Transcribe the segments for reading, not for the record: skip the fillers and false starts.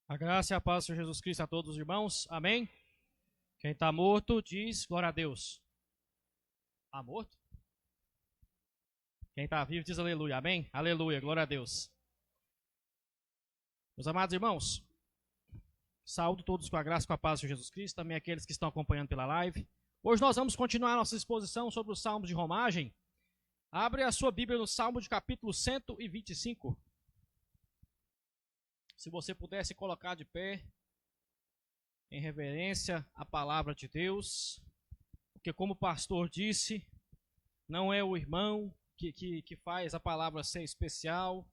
A graça e a paz do Senhor Jesus Cristo a todos os irmãos. Amém? Quem está morto diz glória a Deus. Está morto? Quem está vivo diz aleluia. Amém? Aleluia, glória a Deus. Meus amados irmãos, saúdo todos com a graça e com a paz do Senhor Jesus Cristo, também aqueles que estão acompanhando pela live. Hoje nós vamos continuar nossa exposição sobre os Salmos de Romagem. Abre a sua Bíblia no Salmo de capítulo 125. Se você pudesse colocar de pé, em reverência à palavra de Deus, porque como o pastor disse, não é o irmão que faz a palavra ser especial,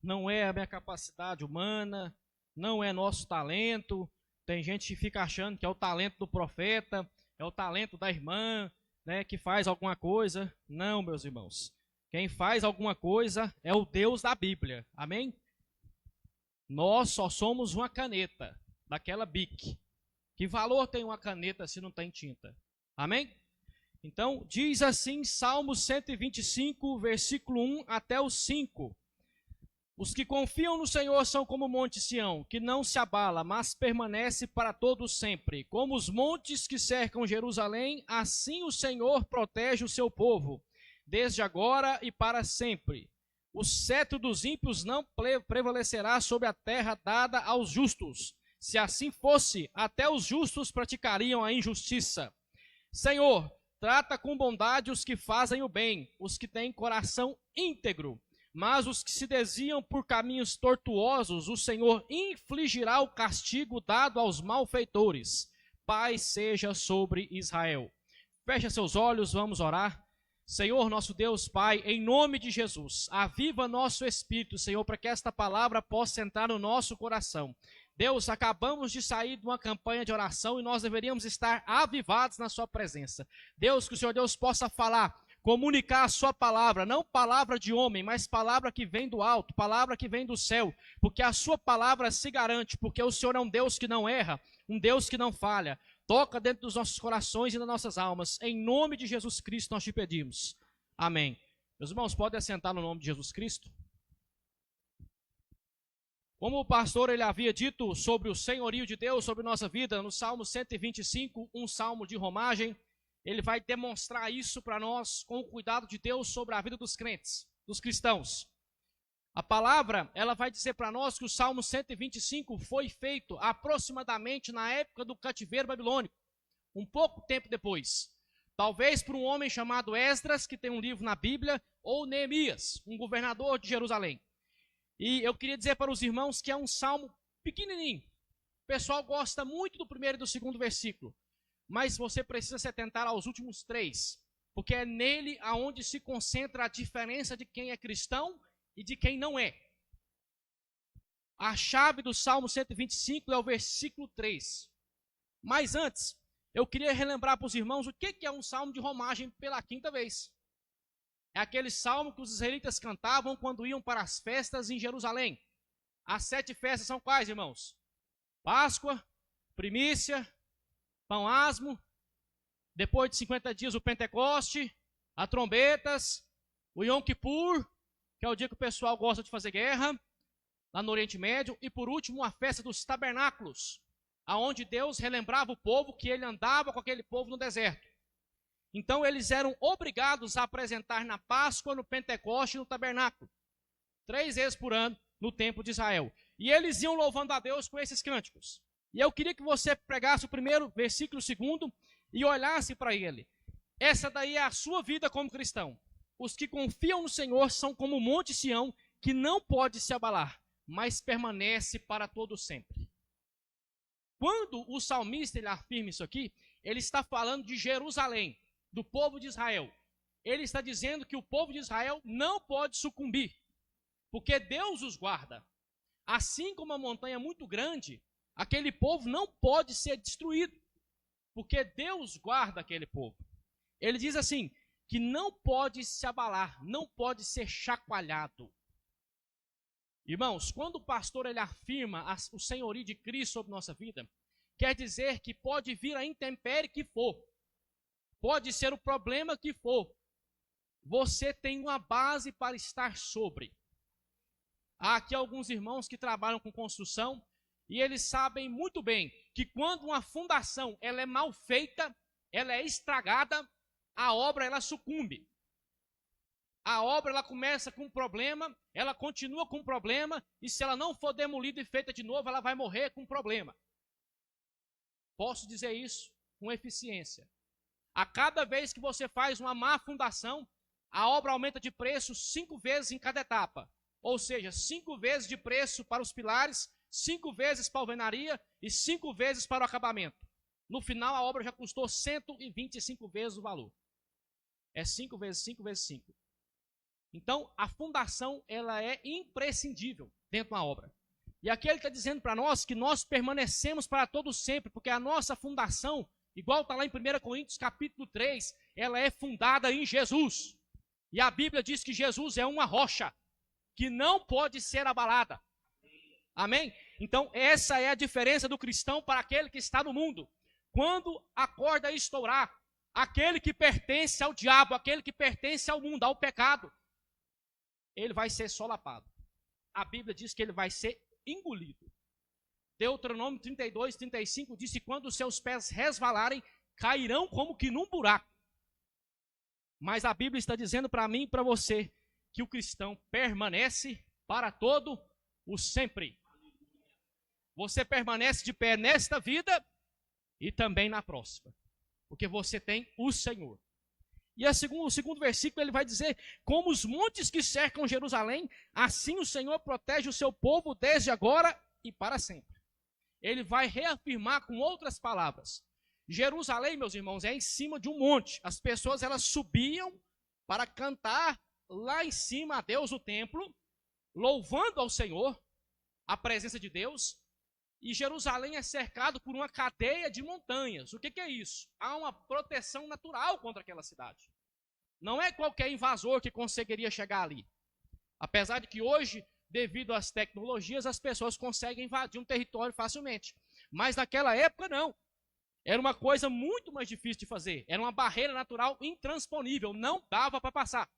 não é a minha capacidade humana, não é nosso talento. Tem gente que fica achando que é o talento do profeta, é o talento da irmã, né, que faz alguma coisa. Não, meus irmãos. Quem faz alguma coisa é o Deus da Bíblia. Amém? Nós só somos uma caneta, daquela Bic. Que valor tem uma caneta se não tem tinta? Amém? Então, diz assim, Salmo 125, versículo 1 até o 5. Os que confiam no Senhor são como o monte Sião, que não se abala, mas permanece para todo sempre. Como os montes que cercam Jerusalém, assim o Senhor protege o seu povo, desde agora e para sempre. O cetro dos ímpios não prevalecerá sobre a terra dada aos justos. Se assim fosse, até os justos praticariam a injustiça. Senhor, trata com bondade os que fazem o bem, os que têm coração íntegro. Mas os que se desviam por caminhos tortuosos, o Senhor infligirá o castigo dado aos malfeitores. Paz seja sobre Israel. Feche seus olhos, vamos orar. Senhor, nosso Deus, Pai, em nome de Jesus, aviva nosso espírito, Senhor, para que esta palavra possa entrar no nosso coração. Deus, acabamos de sair de uma campanha de oração e nós deveríamos estar avivados na sua presença. Deus, que o Senhor Deus possa falar, comunicar a sua palavra, não palavra de homem, mas palavra que vem do alto, palavra que vem do céu, porque a sua palavra se garante, porque o Senhor é um Deus que não erra, um Deus que não falha. Toca dentro dos nossos corações e das nossas almas. Em nome de Jesus Cristo nós te pedimos. Amém. Meus irmãos, podem assentar no nome de Jesus Cristo. Como o pastor ele havia dito sobre o senhorio de Deus sobre nossa vida, no Salmo 125, um salmo de romagem, ele vai demonstrar isso para nós com o cuidado de Deus sobre a vida dos crentes, dos cristãos. A palavra, ela vai dizer para nós que o Salmo 125 foi feito aproximadamente na época do cativeiro babilônico, um pouco tempo depois. Talvez por um homem chamado Esdras, que tem um livro na Bíblia, ou Neemias, um governador de Jerusalém. E eu queria dizer para os irmãos que é um salmo pequenininho. O pessoal gosta muito do primeiro e do segundo versículo, mas você precisa se atentar aos últimos três, porque é nele aonde se concentra a diferença de quem é cristão e de quem não é. A chave do Salmo 125 é o versículo 3. Mas antes, eu queria relembrar para os irmãos o que é um salmo de romagem pela quinta vez. É aquele salmo que os israelitas cantavam quando iam para as festas em Jerusalém. As 7 festas são quais, irmãos? Páscoa, primícia, pão asmo, depois de 50 dias o Pentecoste, as trombetas, o Yom Kippur, que é o dia que o pessoal gosta de fazer guerra, lá no Oriente Médio, e por último a festa dos tabernáculos, aonde Deus relembrava o povo que ele andava com aquele povo no deserto. Então eles eram obrigados a apresentar na Páscoa, no Pentecoste e no tabernáculo, 3 vezes por ano no templo de Israel. E eles iam louvando a Deus com esses cânticos. E eu queria que você pregasse o primeiro versículo, o segundo, e olhasse para ele. Essa daí é a sua vida como cristão. Os que confiam no Senhor são como o monte Sião, que não pode se abalar, mas permanece para todo sempre. Quando o salmista ele afirma isso aqui, ele está falando de Jerusalém, do povo de Israel. Ele está dizendo que o povo de Israel não pode sucumbir, porque Deus os guarda. Assim como a montanha é muito grande, aquele povo não pode ser destruído, porque Deus guarda aquele povo. Ele diz assim, que não pode se abalar, não pode ser chacoalhado. Irmãos, quando o pastor ele afirma o senhorio de Cristo sobre nossa vida, quer dizer que pode vir a intempérie que for, pode ser o problema que for, você tem uma base para estar sobre. Há aqui alguns irmãos que trabalham com construção, E eles sabem muito bem que quando uma fundação ela é mal feita, ela é estragada, a obra ela sucumbe. A obra ela começa com um problema, ela continua com um problema, e se ela não for demolida e feita de novo, ela vai morrer com um problema. Posso dizer isso com eficiência. A cada vez que você faz uma má fundação, a obra aumenta de preço 5 vezes em cada etapa. Ou seja, 5 vezes de preço para os pilares, 5 vezes para a alvenaria e 5 vezes para o acabamento. No final, a obra já custou 125 vezes o valor. É 5 vezes 5 vezes 5. Então, a fundação ela é imprescindível dentro de uma obra. E aqui ele está dizendo para nós que nós permanecemos para todo sempre, porque a nossa fundação, igual está lá em 1 Coríntios capítulo 3, ela é fundada em Jesus. E a Bíblia diz que Jesus é uma rocha que não pode ser abalada. Amém? Então, essa é a diferença do cristão para aquele que está no mundo. Quando a corda estourar, aquele que pertence ao diabo, aquele que pertence ao mundo, ao pecado, ele vai ser solapado. A Bíblia diz que ele vai ser engolido. Deuteronômio 32, 35 diz que quando os seus pés resvalarem, cairão como que num buraco. Mas a Bíblia está dizendo para mim e para você que o cristão permanece para todo o sempre. Você permanece de pé nesta vida e também na próxima, porque você tem o Senhor. E o segundo versículo ele vai dizer: como os montes que cercam Jerusalém, assim o Senhor protege o seu povo desde agora e para sempre. Ele vai reafirmar com outras palavras. Jerusalém, meus irmãos, é em cima de um monte. As pessoas elas subiam para cantar lá em cima a Deus no templo, louvando ao Senhor, a presença de Deus. E Jerusalém é cercado por uma cadeia de montanhas. O que é isso? Há uma proteção natural contra aquela cidade. Não é qualquer invasor que conseguiria chegar ali. Apesar de que hoje, devido às tecnologias, as pessoas conseguem invadir um território facilmente. Mas naquela época não. Era uma coisa muito mais difícil de fazer. Era uma barreira natural intransponível. Não dava para passar.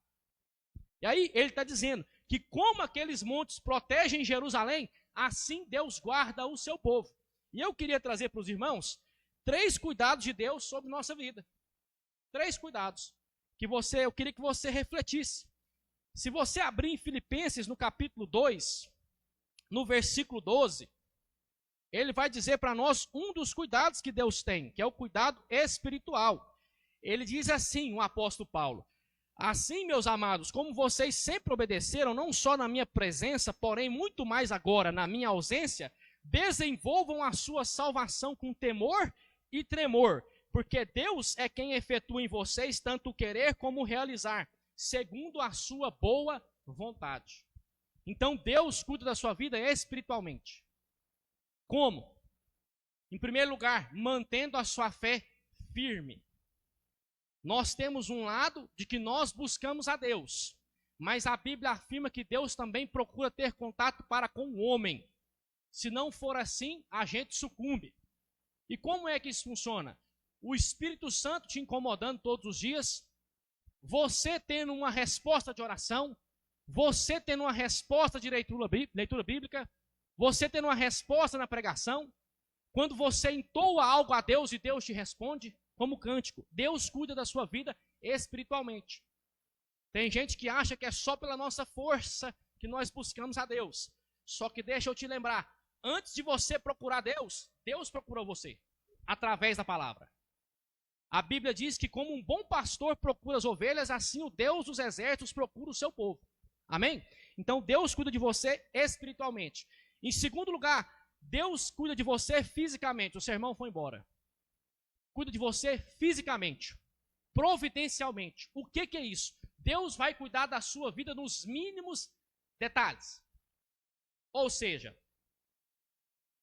E aí ele está dizendo que como aqueles montes protegem Jerusalém, assim Deus guarda o seu povo. E eu queria trazer para os irmãos 3 cuidados de Deus sobre nossa vida. 3 cuidados que eu queria que você refletisse. Se você abrir em Filipenses no capítulo 2, no versículo 12, ele vai dizer para nós um dos cuidados que Deus tem, que é o cuidado espiritual. Ele diz assim, o apóstolo Paulo: assim, meus amados, como vocês sempre obedeceram, não só na minha presença, porém muito mais agora na minha ausência, desenvolvam a sua salvação com temor e tremor, porque Deus é quem efetua em vocês tanto o querer como o realizar, segundo a sua boa vontade. Então Deus cuida da sua vida espiritualmente. Como? Em primeiro lugar, mantendo a sua fé firme. Nós temos um lado de que nós buscamos a Deus, mas a Bíblia afirma que Deus também procura ter contato para com o homem. Se não for assim, a gente sucumbe. E como é que isso funciona? O Espírito Santo te incomodando todos os dias, você tendo uma resposta de oração, você tendo uma resposta de leitura bíblica, você tendo uma resposta na pregação, quando você entoa algo a Deus e Deus te responde, como cântico. Deus cuida da sua vida espiritualmente. Tem gente que acha que é só pela nossa força que nós buscamos a Deus. Só que deixa eu te lembrar, antes de você procurar Deus, Deus procurou você, através da palavra. A Bíblia diz que como um bom pastor procura as ovelhas, assim o Deus dos exércitos procura o seu povo. Amém? Então Deus cuida de você espiritualmente. Em segundo lugar, Deus cuida de você fisicamente. O sermão foi embora. Cuida de você fisicamente, providencialmente. O que é isso? Deus vai cuidar da sua vida nos mínimos detalhes. Ou seja,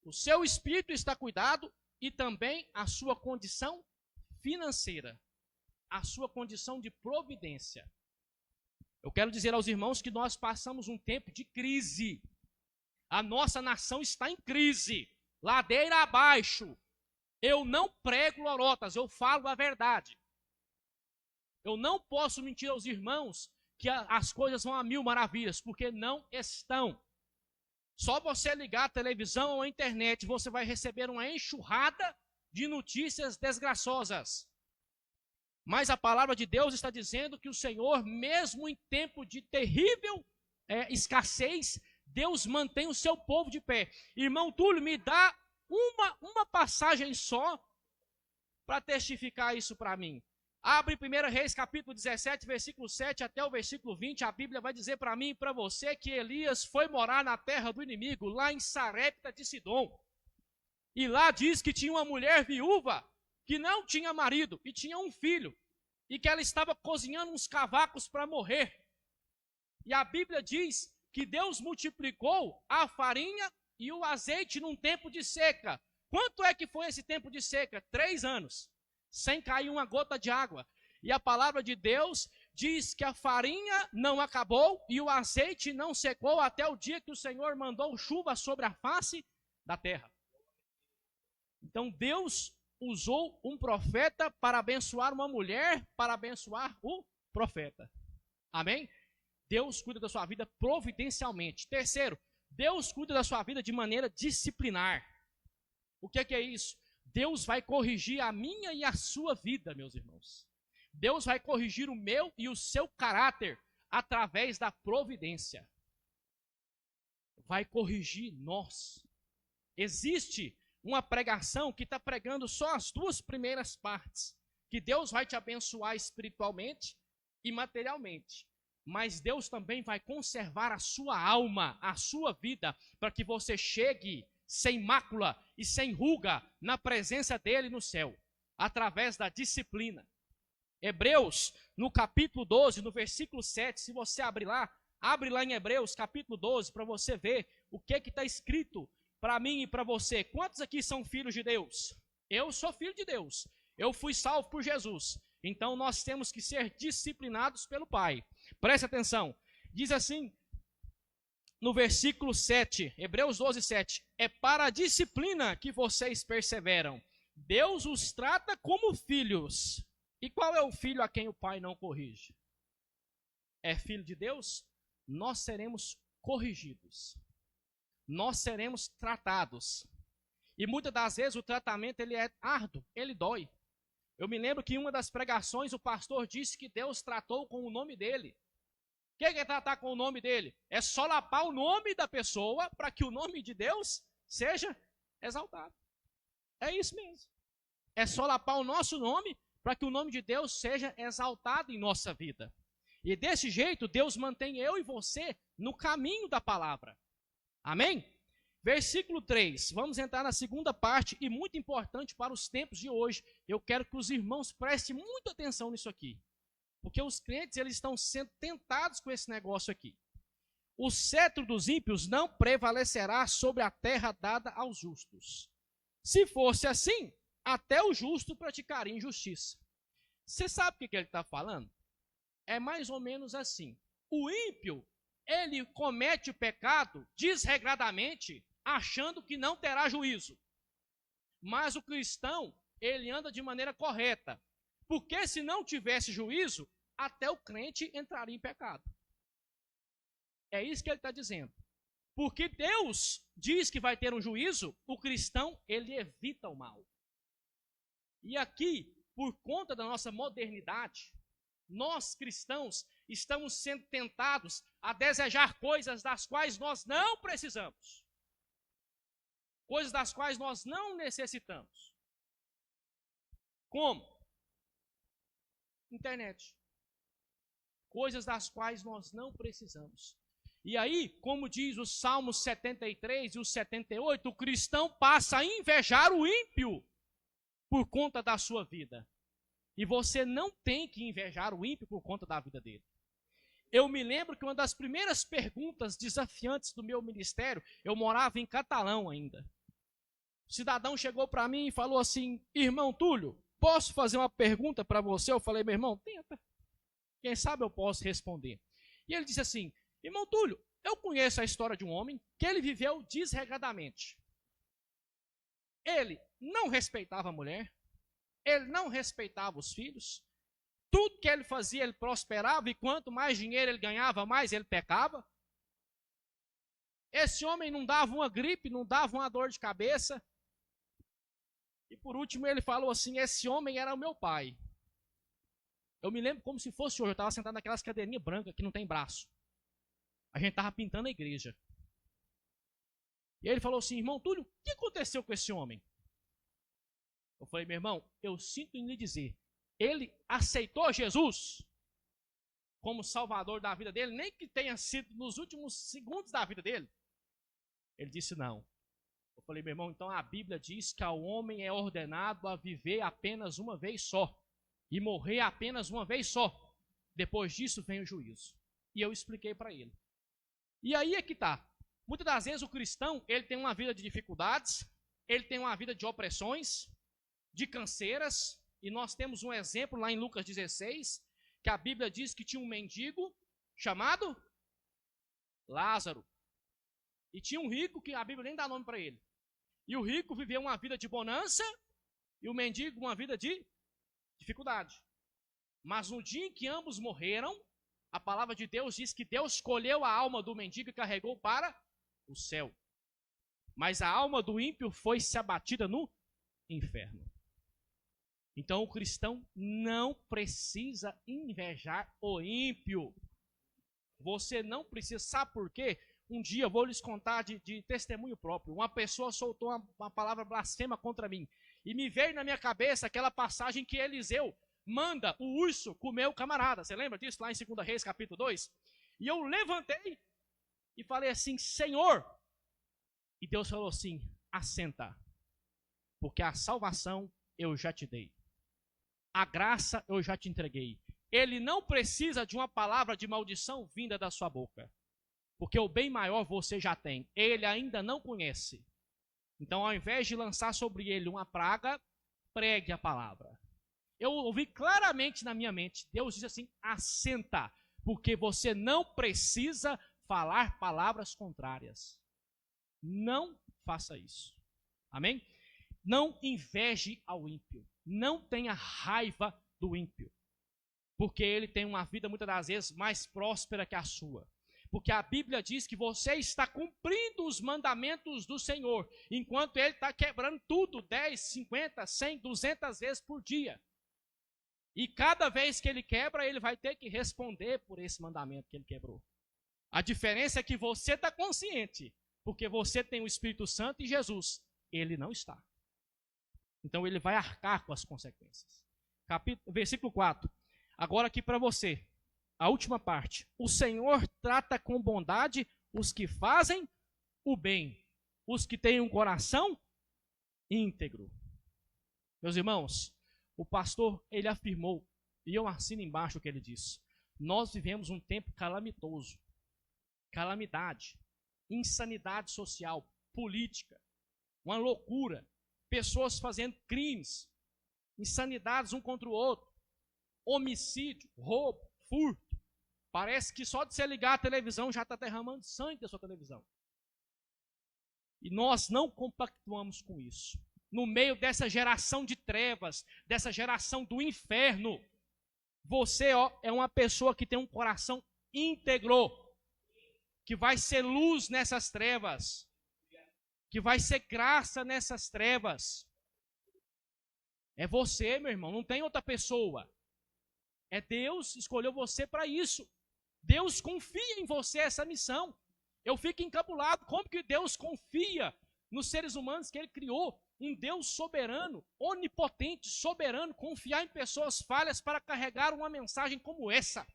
o seu espírito está cuidado e também a sua condição financeira, a sua condição de providência. Eu quero dizer aos irmãos que nós passamos um tempo de crise. A nossa nação está em crise, ladeira abaixo. Eu não prego lorotas, eu falo a verdade. Eu não posso mentir aos irmãos que as coisas vão a mil maravilhas, porque não estão. Só você ligar a televisão ou a internet, você vai receber uma enxurrada de notícias desgraçosas. Mas a palavra de Deus está dizendo que o Senhor, mesmo em tempo de terrível escassez, Deus mantém o seu povo de pé. Irmão Túlio, me dá uma passagem só para testificar isso para mim. Abre 1 Reis capítulo 17, versículo 7 até o versículo 20. A Bíblia vai dizer para mim e para você que Elias foi morar na terra do inimigo, lá em Sarepta de Sidom. E lá diz que tinha uma mulher viúva que não tinha marido e tinha um filho. E que ela estava cozinhando uns cavacos para morrer. E a Bíblia diz que Deus multiplicou a farinha e o azeite num tempo de seca. Quanto é que foi esse tempo de seca? 3 anos, sem cair uma gota de água. E a palavra de Deus diz que a farinha não acabou e o azeite não secou até o dia que o Senhor mandou chuva sobre a face da terra. Então Deus usou um profeta para abençoar uma mulher, para abençoar o profeta. Amém? Deus cuida da sua vida providencialmente. Terceiro, Deus cuida da sua vida de maneira disciplinar. O que é isso? Deus vai corrigir a minha e a sua vida, meus irmãos. Deus vai corrigir o meu e o seu caráter através da providência. Vai corrigir nós. Existe uma pregação que está pregando só as 2 primeiras partes. Que Deus vai te abençoar espiritualmente e materialmente. Mas Deus também vai conservar a sua alma, a sua vida, para que você chegue sem mácula e sem ruga na presença dele no céu, através da disciplina. Hebreus, no capítulo 12, no versículo 7, se você abre lá em Hebreus, capítulo 12, para você ver o que está escrito para mim e para você. Quantos aqui são filhos de Deus? Eu sou filho de Deus. Eu fui salvo por Jesus. Então nós temos que ser disciplinados pelo Pai. Preste atenção. Diz assim, no versículo 7, Hebreus 12, 7. É para a disciplina que vocês perseveram. Deus os trata como filhos. E qual é o filho a quem o pai não corrige? É filho de Deus? Nós seremos corrigidos. Nós seremos tratados. E muitas das vezes o tratamento ele é árduo, ele dói. Eu me lembro que em uma das pregações o pastor disse que Deus tratou com o nome dele. O que é tratar com o nome dele? É solapar o nome da pessoa para que o nome de Deus seja exaltado. É isso mesmo. É solapar o nosso nome para que o nome de Deus seja exaltado em nossa vida. E desse jeito Deus mantém eu e você no caminho da palavra. Amém? Versículo 3, vamos entrar na segunda parte e muito importante para os tempos de hoje. Eu quero que os irmãos prestem muita atenção nisso aqui. Porque os crentes eles estão sendo tentados com esse negócio aqui. O cetro dos ímpios não prevalecerá sobre a terra dada aos justos. Se fosse assim, até o justo praticaria injustiça. Você sabe o que ele está falando? É mais ou menos assim. O ímpio, ele comete o pecado desregradamente, achando que não terá juízo. Mas o cristão, ele anda de maneira correta. Porque se não tivesse juízo, até o crente entraria em pecado. É isso que ele está dizendo. Porque Deus diz que vai ter um juízo, o cristão, ele evita o mal. E aqui, por conta da nossa modernidade, nós cristãos estamos sendo tentados a desejar coisas das quais nós não precisamos. Coisas das quais nós não necessitamos. Como? Internet. Coisas das quais nós não precisamos. E aí, como diz o Salmo 73 e o 78, o cristão passa a invejar o ímpio por conta da sua vida. E você não tem que invejar o ímpio por conta da vida dele. Eu me lembro que uma das primeiras perguntas desafiantes do meu ministério, eu morava em Catalão ainda. O cidadão chegou para mim e falou assim: irmão Túlio, posso fazer uma pergunta para você? Eu falei: meu irmão, tenta. Quem sabe eu posso responder. E ele disse assim: irmão Túlio, eu conheço a história de um homem que ele viveu desregradamente. Ele não respeitava a mulher, ele não respeitava os filhos, tudo que ele fazia ele prosperava e quanto mais dinheiro ele ganhava, mais ele pecava. Esse homem não dava uma gripe, não dava uma dor de cabeça. E por último ele falou assim, esse homem era o meu pai. Eu me lembro como se fosse hoje, eu estava sentado naquelas cadeirinhas brancas que não tem braço. A gente estava pintando a igreja. E aí ele falou assim, irmão Túlio, o que aconteceu com esse homem? Eu falei, meu irmão, eu sinto em lhe dizer, ele aceitou Jesus como salvador da vida dele, nem que tenha sido nos últimos segundos da vida dele. Ele disse não. Eu falei, meu irmão, então a Bíblia diz que ao homem é ordenado a viver apenas uma vez só e morrer apenas uma vez só. Depois disso vem o juízo. E eu expliquei para ele. E aí é que está. Muitas das vezes o cristão, ele tem uma vida de dificuldades, ele tem uma vida de opressões, de canseiras, e nós temos um exemplo lá em Lucas 16, que a Bíblia diz que tinha um mendigo chamado Lázaro. E tinha um rico que a Bíblia nem dá nome para ele. E o rico viveu uma vida de bonança e o mendigo uma vida de dificuldade. Mas no dia em que ambos morreram, a palavra de Deus diz que Deus escolheu a alma do mendigo e carregou para o céu. Mas a alma do ímpio foi se abatida no inferno. Então o cristão não precisa invejar o ímpio. Você não precisa. Sabe por quê? Um dia eu vou lhes contar de testemunho próprio. Uma pessoa soltou uma palavra blasfema contra mim. E me veio na minha cabeça aquela passagem que Eliseu manda o urso comer o camarada. Você lembra disso lá em 2 Reis, capítulo 2? E eu levantei e falei assim, Senhor. E Deus falou assim, assenta. Porque a salvação eu já te dei. A graça eu já te entreguei. Ele não precisa de uma palavra de maldição vinda da sua boca. Porque o bem maior você já tem. Ele ainda não conhece. Então, ao invés de lançar sobre ele uma praga, pregue a palavra. Eu ouvi claramente na minha mente, Deus diz assim, assenta, porque você não precisa falar palavras contrárias. Não faça isso. Amém? Não inveje ao ímpio. Não tenha raiva do ímpio. Porque ele tem uma vida, muitas das vezes, mais próspera que a sua. Porque a Bíblia diz que você está cumprindo os mandamentos do Senhor, enquanto ele está quebrando tudo, 10, 50, 100, 200 vezes por dia. E cada vez que ele quebra, ele vai ter que responder por esse mandamento que ele quebrou. A diferença é que você está consciente, porque você tem o Espírito Santo e Jesus. Ele não está. Então ele vai arcar com as consequências. Versículo 4. Agora aqui para você. A última parte. O Senhor trata com bondade os que fazem o bem, os que têm um coração íntegro. Meus irmãos, o pastor, ele afirmou, e eu assino embaixo o que ele disse, nós vivemos um tempo calamitoso, calamidade, insanidade social, política, uma loucura, pessoas fazendo crimes, insanidades um contra o outro, homicídio, roubo, furto. Parece que só de você ligar a televisão já está derramando sangue da sua televisão. E nós não compactuamos com isso. No meio dessa geração de trevas, dessa geração do inferno, você é uma pessoa que tem um coração íntegro, que vai ser luz nessas trevas, que vai ser graça nessas trevas. É você, meu irmão, não tem outra pessoa. É Deus escolheu você para isso. Deus confia em você essa missão. Eu fico encabulado. Como que Deus confia nos seres humanos que Ele criou? Um Deus soberano, onipotente, soberano, confiar em pessoas falhas para carregar uma mensagem como essa.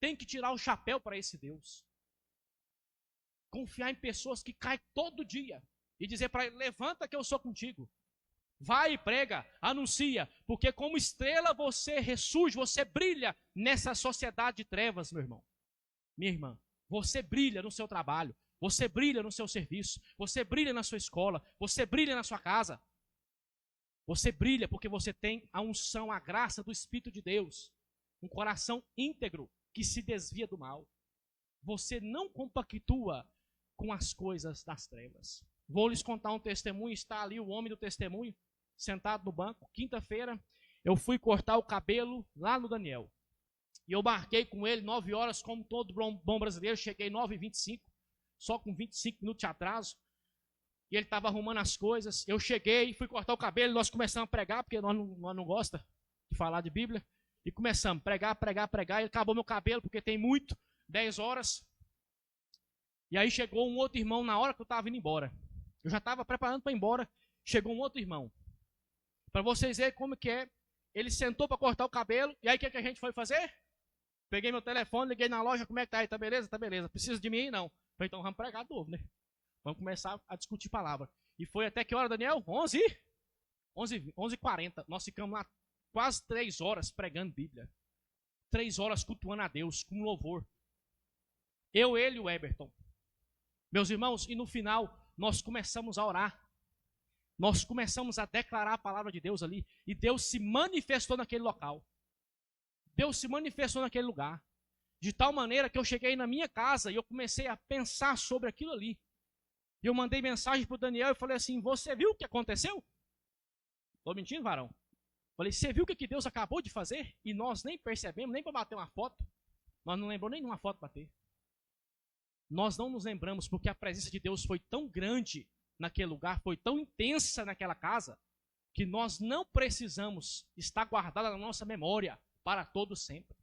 Tem que tirar o chapéu para esse Deus. Confiar em pessoas que caem todo dia e dizer para ele, levanta que eu sou contigo. Vai e prega, anuncia, porque como estrela você ressurge, você brilha nessa sociedade de trevas, meu irmão. Minha irmã, você brilha no seu trabalho, você brilha no seu serviço, você brilha na sua escola, você brilha na sua casa. Você brilha porque você tem a unção, a graça do Espírito de Deus, um coração íntegro que se desvia do mal. Você não compactua com as coisas das trevas. Vou lhes contar um testemunho, está ali o homem do testemunho, sentado no banco. Quinta-feira, eu fui cortar o cabelo lá no Daniel. E eu marquei com ele 9 horas, como todo bom brasileiro, cheguei 9h25. só com 25 minutos de atraso. E ele estava arrumando as coisas. Eu cheguei, fui cortar o cabelo, nós começamos a pregar, porque nós não gostamos de falar de Bíblia. E começamos a pregar. E acabou meu cabelo, porque tem muito, 10 horas. E aí chegou um outro irmão na hora que eu estava indo embora. Eu já estava preparando para ir embora. Chegou um outro irmão. Para vocês verem como que é. Ele sentou para cortar o cabelo. E aí o que a gente foi fazer? Peguei meu telefone, liguei na loja. Como é que tá aí? Tá beleza? Tá beleza. Precisa de mim aí? Não. Falei, então vamos pregar de novo, né? Vamos começar a discutir palavra. E foi até que hora, Daniel? 11h40. Nós ficamos lá quase 3 horas pregando Bíblia. 3 horas cultuando a Deus, com louvor. Eu, ele e o Eberton. Meus irmãos, e no final, nós começamos a orar. Nós começamos a declarar a palavra de Deus ali. E Deus se manifestou naquele local. Deus se manifestou naquele lugar. De tal maneira que eu cheguei na minha casa e eu comecei a pensar sobre aquilo ali. E eu mandei mensagem para o Daniel e falei assim, você viu o que aconteceu? Estou mentindo, varão? Falei, você viu o que Deus acabou de fazer? E nós nem percebemos, nem para bater uma foto. Nós não lembramos nem de uma foto bater. Nós não nos lembramos porque a presença de Deus foi tão grande naquele lugar, foi tão intensa naquela casa, que nós não precisamos estar guardada na nossa memória para todo sempre.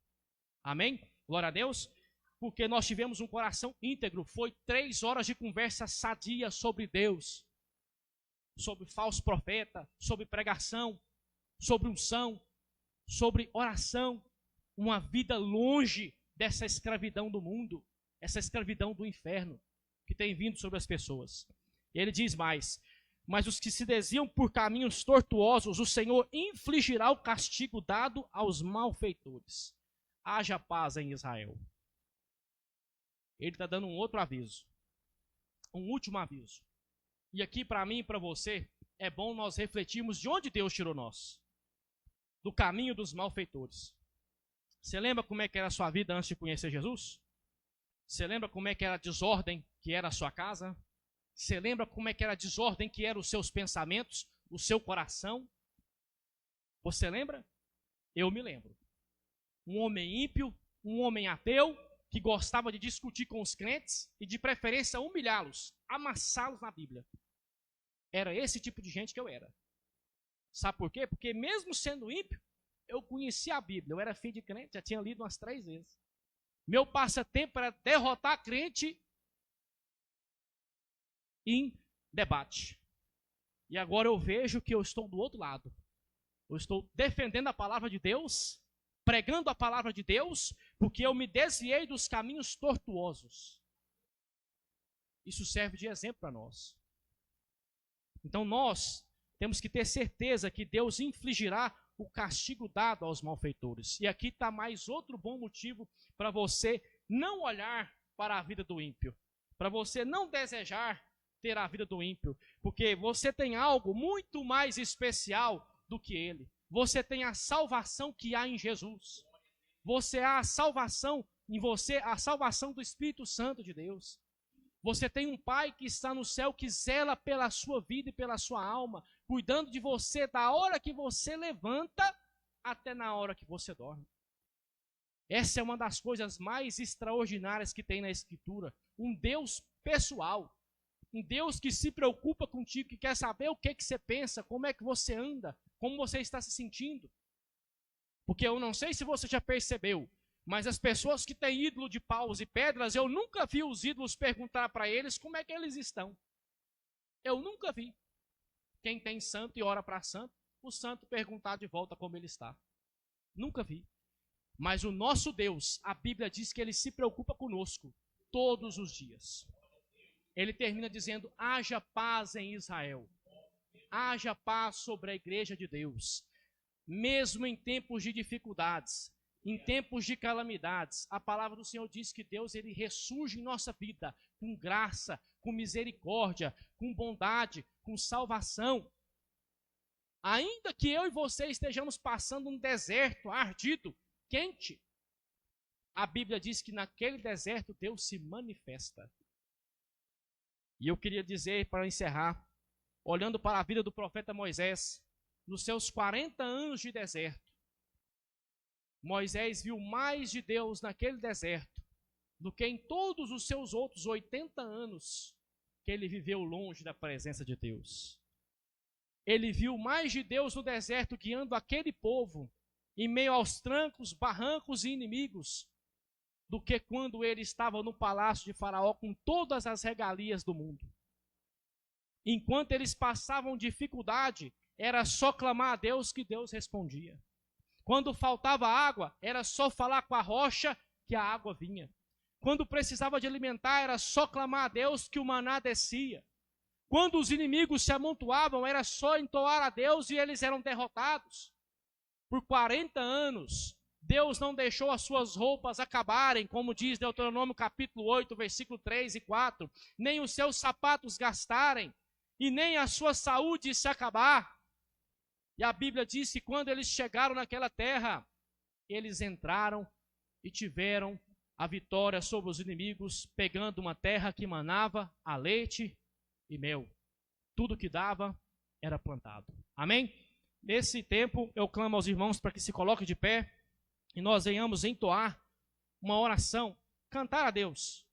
Amém? Glória a Deus. Porque nós tivemos um coração íntegro. Foi 3 horas de conversa sadia sobre Deus, sobre falso profeta, sobre pregação, sobre unção, sobre oração. Uma vida longe dessa escravidão do mundo, essa escravidão do inferno que tem vindo sobre as pessoas. Ele diz mais, mas os que se desviam por caminhos tortuosos, o Senhor infligirá o castigo dado aos malfeitores. Haja paz em Israel. Ele está dando um outro aviso, um último aviso. E aqui para mim e para você, é bom nós refletirmos de onde Deus tirou nós. Do caminho dos malfeitores. Você lembra como é que era a sua vida antes de conhecer Jesus? Você lembra como é que era a desordem que era a sua casa? Você lembra como é que era a desordem que eram os seus pensamentos, o seu coração? Você lembra? Eu me lembro. Um homem ímpio, um homem ateu, que gostava de discutir com os crentes e de preferência humilhá-los, amassá-los na Bíblia. Era esse tipo de gente que eu era. Sabe por quê? Porque mesmo sendo ímpio, eu conhecia a Bíblia. Eu era filho de crente, já tinha lido umas 3 vezes. Meu passatempo era derrotar crente em debate. E agora eu vejo que eu estou do outro lado. Eu estou defendendo a palavra de Deus, pregando a palavra de Deus, porque eu me desviei dos caminhos tortuosos. Isso serve de exemplo para nós. Então nós temos que ter certeza que Deus infligirá o castigo dado aos malfeitores. E aqui está mais outro bom motivo para você não olhar para a vida do ímpio, para você não desejar ter a vida do ímpio, porque você tem algo muito mais especial do que ele. Você tem a salvação que há em Jesus. Você há a salvação em você, a salvação do Espírito Santo de Deus. Você tem um Pai que está no céu, que zela pela sua vida e pela sua alma, cuidando de você da hora que você levanta até na hora que você dorme. Essa é uma das coisas mais extraordinárias que tem na Escritura. Um Deus pessoal. Um Deus que se preocupa contigo, que quer saber o que você pensa, como é que você anda, como você está se sentindo. Porque eu não sei se você já percebeu, mas as pessoas que têm ídolo de paus e pedras, eu nunca vi os ídolos perguntar para eles como é que eles estão. Eu nunca vi. Quem tem santo e ora para santo, o santo perguntar de volta como ele está. Nunca vi. Mas o nosso Deus, a Bíblia diz que ele se preocupa conosco todos os dias. Ele termina dizendo, haja paz em Israel. Haja paz sobre a igreja de Deus. Mesmo em tempos de dificuldades, em tempos de calamidades, a palavra do Senhor diz que Deus ele ressurge em nossa vida com graça, com misericórdia, com bondade, com salvação. Ainda que eu e você estejamos passando um deserto ardido, quente, a Bíblia diz que naquele deserto Deus se manifesta. E eu queria dizer, para encerrar, olhando para a vida do profeta Moisés, nos seus 40 anos de deserto, Moisés viu mais de Deus naquele deserto do que em todos os seus outros 80 anos que ele viveu longe da presença de Deus. Ele viu mais de Deus no deserto guiando aquele povo em meio aos trancos, barrancos e inimigos, do que quando ele estava no palácio de Faraó com todas as regalias do mundo. Enquanto eles passavam dificuldade, era só clamar a Deus que Deus respondia. Quando faltava água, era só falar com a rocha que a água vinha. Quando precisava de alimentar, era só clamar a Deus que o maná descia. Quando os inimigos se amontoavam, era só entoar a Deus e eles eram derrotados. Por 40 anos, Deus não deixou as suas roupas acabarem, como diz Deuteronômio capítulo 8, versículo 3 e 4, nem os seus sapatos gastarem, e nem a sua saúde se acabar. E a Bíblia diz que quando eles chegaram naquela terra, eles entraram e tiveram a vitória sobre os inimigos, pegando uma terra que manava a leite e mel. Tudo que dava era plantado. Amém? Nesse tempo, eu clamo aos irmãos para que se coloquem de pé e nós venhamos entoar uma oração, cantar a Deus.